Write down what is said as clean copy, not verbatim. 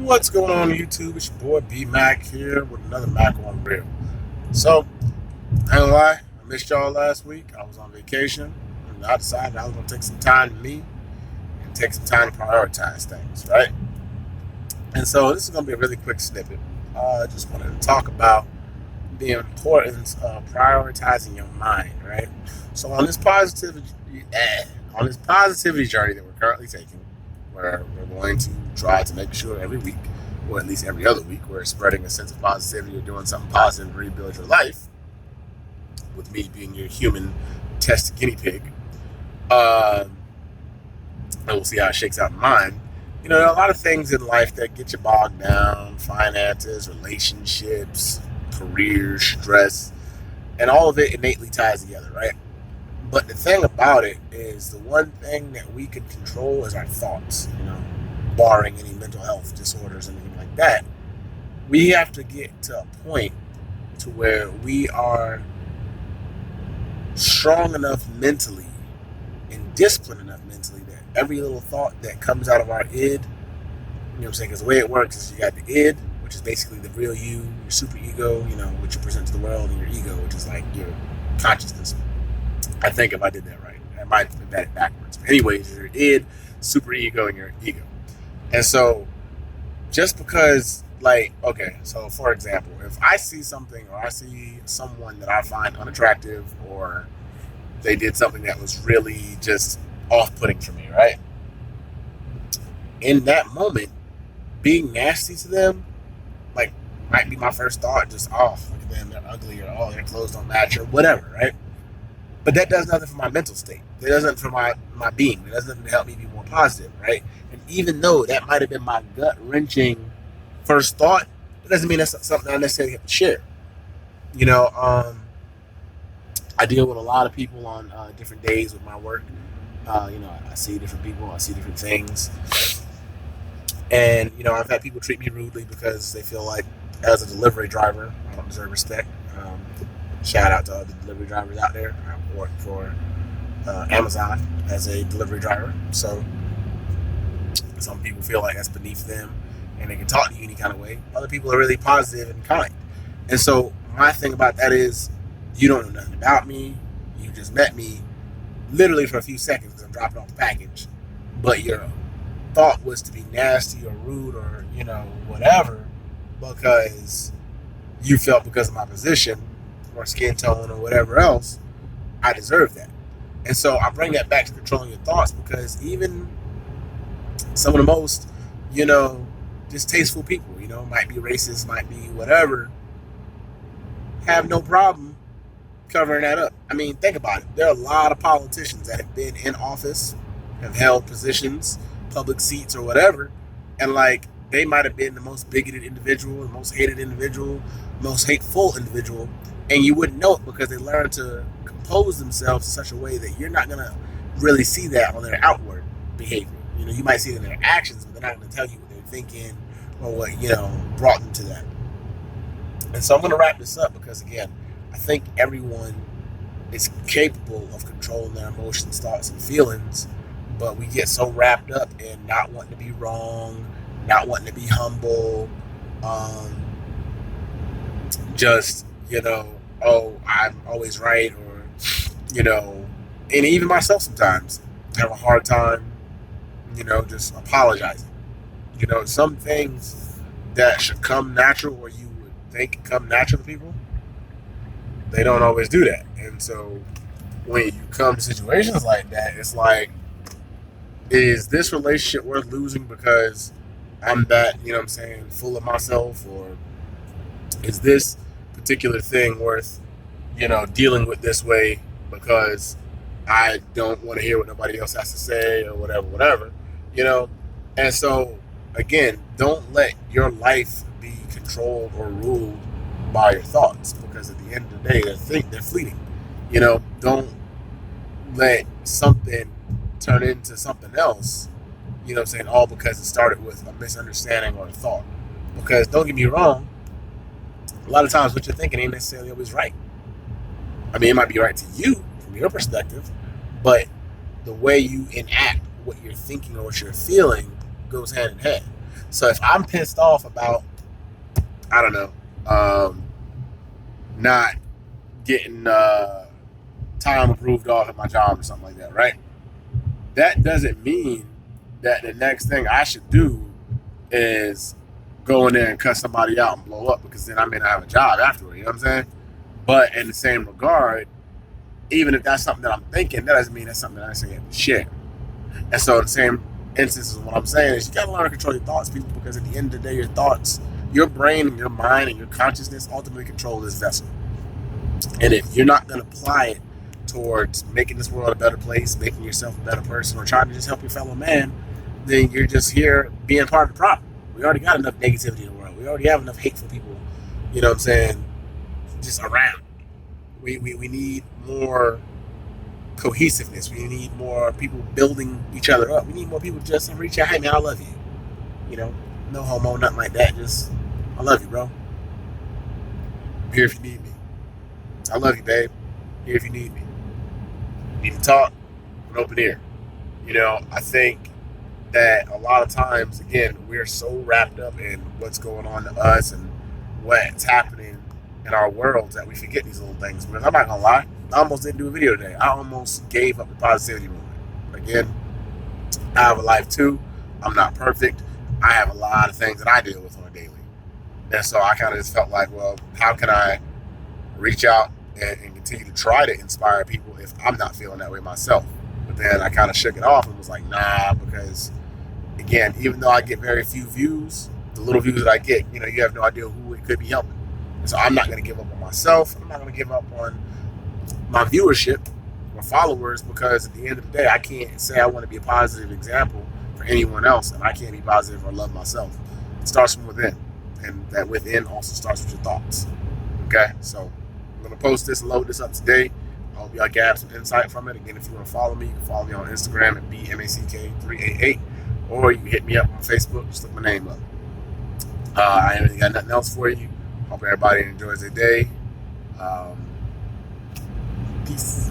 What's going on YouTube? It's your boy B Mac here with another Mackonreal. So, I ain't gonna lie, I missed y'all last week. I was on vacation, and I decided I was gonna take some time to me and take some time to prioritize things, right? And so this is gonna be a really quick snippet. I just wanted to talk about the importance of prioritizing your mind, right? So on this positivity journey that we're currently taking, where we're going to try to make sure every week, or at least every other week, we're spreading a sense of positivity or doing something positive to rebuild your life, with me being your human test guinea pig. And we'll see how it shakes out in mine. You know, there are a lot of things in life that get you bogged down: finances, relationships, career, stress, and all of it innately ties together, right? But the thing about it is, the one thing that we can control is our thoughts, barring any mental health disorders or anything like that. We have to get to a point to where we are strong enough mentally and disciplined enough mentally that every little thought that comes out of our id, because the way it works is you got the id, which is basically the real you, your super ego, which you present to the world, and your ego, which is like your consciousness. I think if I did that right, I might have done that backwards. But anyways, your id, super ego, and your ego. And so, just because, so for example, if I see something or I see someone that I find unattractive, or they did something that was really just off-putting for me, right? In that moment, being nasty to them, might be my first thought, just, oh, look at them, they're ugly, or oh, their clothes don't match, or whatever, right? But that does nothing for my mental state. It does nothing for my being. It does nothing to help me be more positive, right? And even though that might have been my gut-wrenching first thought, it doesn't mean that's something I necessarily have to share. I deal with a lot of people on different days with my work. I see different people. I see different things. And, I've had people treat me rudely because they feel like, as a delivery driver, I don't deserve respect. Shout out to other delivery drivers out there. I work for Amazon as a delivery driver. So some people feel like that's beneath them and they can talk to you any kind of way. Other people are really positive and kind. And so my thing about that is, you don't know nothing about me. You just met me literally for a few seconds because I'm dropping off the package. But your thought was to be nasty or rude or, whatever, because you felt, because of my position or skin tone or whatever else, I deserve that. And so I bring that back to controlling your thoughts, because even some of the most, distasteful people, might be racist, might be whatever, have no problem covering that up. I mean, think about it. There are a lot of politicians that have been in office, have held positions, public seats or whatever, and they might have been the most bigoted individual, the most hated individual, most hateful individual, and you wouldn't know it because they learned to compose themselves in such a way that you're not going to really see that on their outward behavior. You might see it in their actions, but they're not going to tell you what they're thinking or what, brought them to that. And so I'm going to wrap this up because, again, I think everyone is capable of controlling their emotions, thoughts, and feelings, but we get so wrapped up in not wanting to be wrong, not wanting to be humble, oh, I'm always right, or, and even myself sometimes have a hard time, just apologizing. Some things that should come natural, or you would think come natural to people, they don't always do that. And so when you come to situations like that, it's like, is this relationship worth losing because I'm that, full of myself, or is this particular thing worth, dealing with this way because I don't want to hear what nobody else has to say, or whatever, And so, again, don't let your life be controlled or ruled by your thoughts, because at the end of the day, they're fleeting. Don't let something turn into something else, all because it started with a misunderstanding or a thought. Because don't get me wrong, a lot of times what you're thinking ain't necessarily always right. I mean, it might be right to you from your perspective, but the way you enact what you're thinking or what you're feeling goes hand in hand. So if I'm pissed off about, I don't know, not getting time approved off at my job or something like that, right? That doesn't mean that the next thing I should do is go in there and cut somebody out and blow up, because then I may not have a job afterward. You know what I'm saying? But in the same regard, even if that's something that I'm thinking, that doesn't mean that's something that I actually have to share. And so in the same instance, what I'm saying is you gotta learn to control your thoughts, people, because at the end of the day, your thoughts, your brain and your mind and your consciousness ultimately control this vessel. And if you're not gonna apply it towards making this world a better place, making yourself a better person, or trying to just help your fellow man, then you're just here being part of the problem. We already got enough negativity in the world. We already have enough hateful people, you know what I'm saying, just around. We need more cohesiveness. We need more people building each other up. We need more people just to reach out, hey man, I love you. You know, no homo, nothing like that. Just, I love you, bro. I'm here if you need me. I love you, babe. I'm here if you need me. You need to talk, an open ear. You know, I think that a lot of times, again, we're so wrapped up in what's going on to us and what's happening in our worlds that we forget these little things. Because I'm not gonna lie, I almost didn't do a video today. I almost gave up the positivity movement. Again, I have a life too. I'm not perfect. I have a lot of things that I deal with on a daily. And so I kind of just felt like, well, how can I reach out and continue to try to inspire people if I'm not feeling that way myself? But then I kind of shook it off and was like, nah, because again, even though I get very few views, the little views that I get, you know, you have no idea who it could be helping. And so I'm not going to give up on myself. I'm not going to give up on my viewership or followers, because at the end of the day, I can't say I want to be a positive example for anyone else, and I can't be positive or love myself. It starts from within, and that within also starts with your thoughts. Okay, so I'm going to post this and load this up today. I hope y'all get some insight from it. Again, if you want to follow me, you can follow me on Instagram at BMACK388, or you can hit me up on Facebook. Just look my name up. I ain't really got nothing else for you. Hope everybody enjoys their day. Peace.